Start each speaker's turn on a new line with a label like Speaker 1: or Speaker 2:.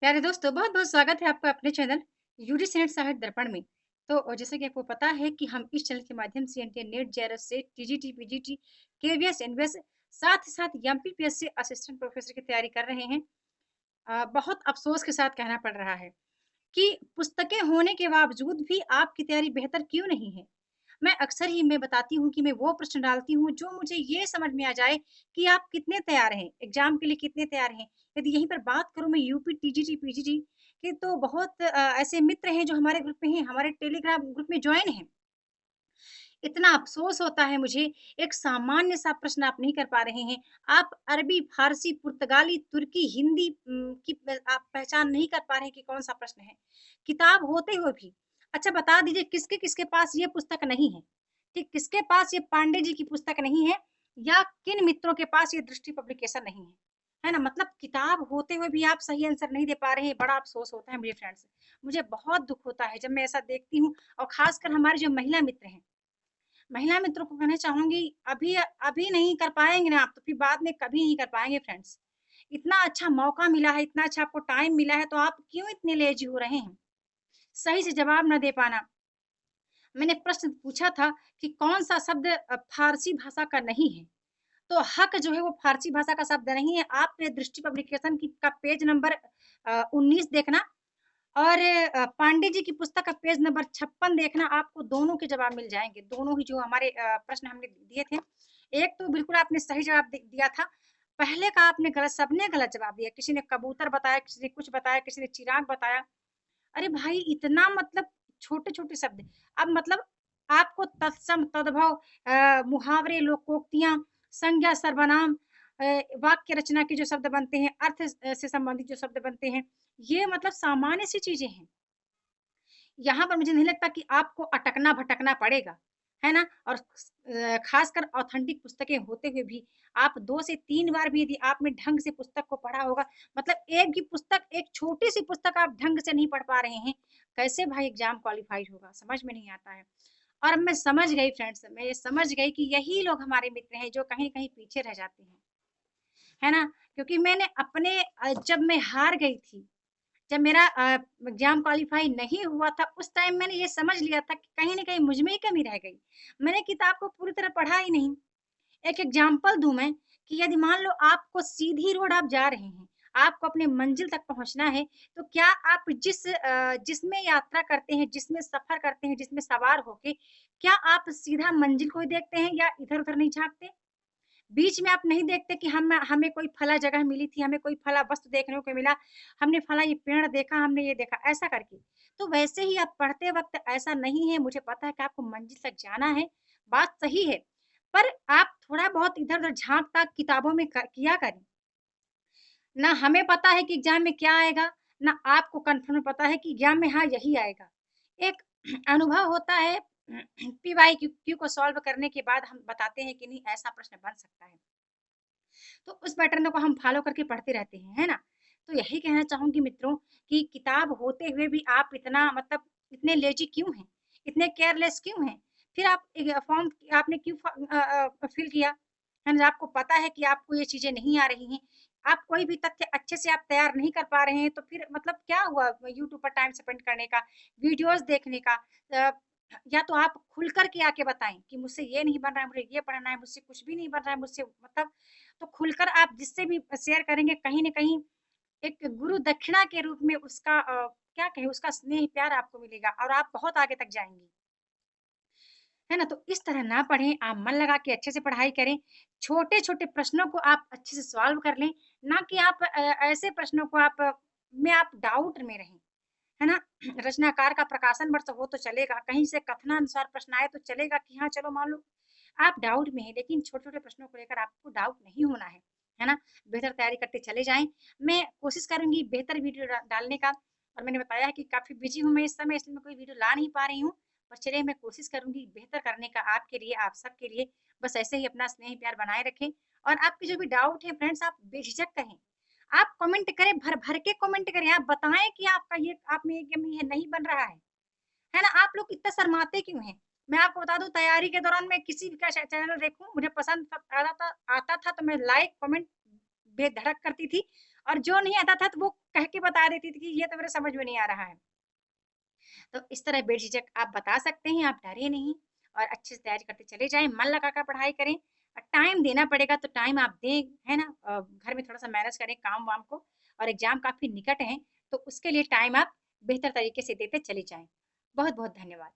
Speaker 1: प्यारे दोस्तों, बहुत-बहुत स्वागत है आपका अपने चैनल यूजी सेनेट साहित्य दर्पण में। तो जैसे कि आपको पता है कि हम इस चैनल के माध्यम से NTA NET, JRF SET, TGT, PGT, KVS, NVS साथ ही साथ एमपीपीएससी असिस्टेंट प्रोफेसर की तैयारी कर रहे हैं। बहुत अफ़सोस के साथ कहना पड़ रहा है कि पुस्तकें होने के बावजूद भी आपकी तैयारी बेहतर क्यों नहीं है? मैं बताती हूँ कि मैं वो प्रश्न डालती हूँ जो मुझे ये समझ में आ जाए कि आप कितने तैयार हैं, एग्ज़ाम के लिए कितने तैयार हैं। यदि यहीं पर बात करूँ मैं यूपी, टीजीटी, पीजीटी के तो बहुत ऐसे मित्र हैं जो हमारे ग्रुप में हैं, हमारे टेलीग्राम ग्रुप में जॉइन हैं। इतना अफ़सोस होता है मुझे, एक सामान्य सा प्रश्न आप नहीं कर पा रहे हैं। आप अरबी, फ़ारसी, पुर्तगाली, तुर्की, हिंदी की आप पहचान नहीं कर पा रहे हैं कि कौन-सा प्रश्न है। किताब होते हुए भी अच्छा बता दीजिए किसके-किसके पास ये पुस्तक नहीं है? ठीक, किसके पास ये पांडे जी की पुस्तक नहीं है या किन मित्रों के पास ये दृष्टि पब्लिकेशन नहीं है? है ना? मतलब किताब होते हुए भी आप सही आंसर नहीं दे पा रहे हैं, बड़ा अफ़सोस होता है मुझे फ्रेंड्स। मुझे बहुत दुःख होता है जब मैं ऐसा देखती हूँ और ख़ासकर हमारे जो महिला मित्र हैं, महिला मित्रों को कहना चाहूँगी अभी अभी नहीं कर पाएँगे ना आप तो फिर बाद में कभी नहीं कर पाएँगे फ्रेंड्स। इतना अच्छा मौका मिला है, इतना अच्छा आपको टाइम मिला है तो आप क्यों इतने लेज़ी हो रहे हैं? सही से जवाब ना दे पाना। मैंने प्रश्न पूछा था कि कौन-सा शब्द फ़ारसी भाषा का नहीं है? तो हक जो है वो फ़ारसी भाषा का शब्द नहीं है। आपने दृष्टि पब्लिकेशन की का पेज नंबर 19 देखना और पांडे जी की पुस्तक का पेज नंबर 56 देखना, आपको दोनों के जवाब मिल जाएँगे। दोनों ही जो हमारे प्रश्न हमने दिए थे। एक तो बिल्कुल आपने सही जवाब दिया था। पहले का आपने गलत सबने गलत जवाब दिया। किसी ने कबूतर बताया, किसी ने कुछ बताया, किसी ने चिराग बताया। अरे भाई इतना मतलब छोटे-छोटे शब्द। अब मतलब आपको तत्सम, तद्भव मुहावरे, लोकोक्तियाँ, संज्ञा, सर्वनाम अ, वाक्य रचना के जो शब्द बनते हैं, अर्थ से संबंधित जो शब्द बनते हैं, ये मतलब सामान्य सी चीज़ें हैं। यहाँ पर मुझे नहीं लगता कि आपको अटकना-भटकना पड़ेगा, है ना? और ख़ासकर ऑथेंटिक पुस्तकें होते हुए भी आप 2 से 3 बार भी यदि आपने ढंग से पुस्तक को पढ़ा होगा, मतलब एक भी पुस्तक, एक छोटी-सी पुस्तक आप ढंग से नहीं पढ़ पा रहे हैं, कैसे भाई एग्ज़ाम क्वालीफाई होगा? समझ में नहीं आता है। और मैं समझ गई फ्रेंड्स, मैं ये समझ गई कि यही लोग हमारे मित्र हैं जो कहीं न कहीं पीछे रह जाते हैं, है ना? क्योंकि मैंने अपने जब मैं हार गई थी, जब मेरा एग्ज़ाम क्वालीफाई नहीं हुआ था, उस टाइम मैंने ये समझ लिया था कि कहीं न कहीं मुझ में ही कमी रह गई। मैंने किताब को पूरी तरह पढ़ा ही नहीं। एक एग्ज़ाम्पल दूँ मैं कि यदि मान लो आपको सीधी रोड आप जा रहे हैं, आपको अपने मंज़िल तक पहुँचना है, तो क्या आप जिसमें यात्रा करते हैं, जिसमें सफ़र करते हैं, जिसमें सवार होके, क्या आप सीधा मंज़िल को ही देखते हैं या इधर-उधर नहीं झाँकते? बीच में आप नहीं देखते कि हमें कोई फला जगह मिली थी, हमें कोई फला वस्तु देखने को मिला, हमने फला ये पेड़ देखा, हमने ये देखा, ऐसा करके। तो वैसे ही आप पढ़ते वक़्त ऐसा नहीं है, मुझे पता है कि आपको मंज़िल तक जाना है, बात सही है, पर आप थोड़ा-बहुत इधर-उधर झाँक-ताक किताबों में क किया करें। ना हमें पता है कि एग्ज़ाम में क्या आएगा, ना आपको कन्फर्म पता है कि एग्ज़ाम में हाँ, यही आएगा। एक अनुभव होता है पीवाईक्यू क्यू को सॉल्व करने के बाद हम बताते हैं कि नहीं ऐसा प्रश्न बन सकता है। तो उस पैटर्न को हम फ़ॉलो करके पढ़ते रहते हैं, है ना? तो यही कहना चाहूँगी मित्रों कि किताब होते हुए भी आप इतना मतलब इतने लेज़ी क्यों हैं? इतने केयरलेस क्यों हैं? फिर आप फॉर्म आपने क्यों फिल किया? है ना? आपको पता है कि आपको ये चीज़ें नहीं आ रही हैं। आप कोई भी तथ्य अच्छे से आप तैयार नहीं कर पा रहे हैं, तो फिर मतलब क्या हुआ यूट्यूब पर टाइम स्पेंड करने का, वीडियोज़ देखने का अ, या तो आप खुल कर के आके बताएँ कि मुझसे ये नहीं बन रहा है, मुझे ये पढ़ना है, मुझसे कुछ भी नहीं बन रहा है, मुझसे मतलब तो खुलकर आप जिससे भी शेयर करेंगे कहीं न कहीं एक गुरु दक्षिणा के रूप में उसका क्या कहें उसका स्नेह प्यार आपको मिलेगा और आप बहुत आगे तक जाएँगी। है ना? तो इस तरह ना पढ़ें, आप मन लगा के अच्छे से पढ़ाई करें। छोटे-छोटे प्रश्नों को आप अच्छे से सॉल्व कर लें, ना कि आप ऐसे प्रश्नों को आप डाउट में रहें। है ना? रचनाकार का प्रकाशन वर्ष हो तो चलेगा, कहीं से कथनानुसार प्रश्न आए तो चलेगा कि हाँ, चलो मान लो आप डाउट में हैं, लेकिन छोटे-छोटे प्रश्नों को लेकर आपको डाउट नहीं होना है ना? बेहतर तैयारी करते चले जाएँ। मैं कोशिश करूँगी बेहतर वीडियो डालने का और मैंने बताया है कि काफ़ी बिज़ी हूँ मैं इस समय इसलिए मैं कोई वीडियो ला नहीं पा रही हूँ। पर चलिए मैं कोशिश करूँगी बेहतर करने का आपके लिए, आप सबके लिए। बस ऐसे ही अपना स्नेह प्यार बनाए रखें और आपके जो भी डाउट हैं फ्रेंड्स आप बेझिझक कहें। आप कमेंट करें, भर-भर के कमेंट करें, आप बताएँ कि आपका ये आप में ये नहीं बन रहा है ना? आप लोग इतना शर्माते क्यों हैं? मैं आपको बता दूँ तैयारी के दौरान मैं किसी भी का चैनल देखूँ, मुझे पसंद आता था तो मैं लाइक, कमेंट बेधड़क करती थी और जो नहीं आता था तो वो कह के बता देती थी कि ये तो मेरे समझ में नहीं आ रहा है। तो इस तरह बेझिझक आप बता सकते हैं, आप डरे नहीं और अच्छे से तैयारी करते चले जाएँ, मन लगाकर पढ़ाई करें। टाइम देना पड़ेगा तो टाइम आप दें, है ना? घर में थोड़ा-सा मैनेज करें काम-वाम को और एग्ज़ाम काफ़ी निकट हैं, तो उसके लिए टाइम आप बेहतर तरीके से देते चले जाएँ। बहुत-बहुत धन्यवाद।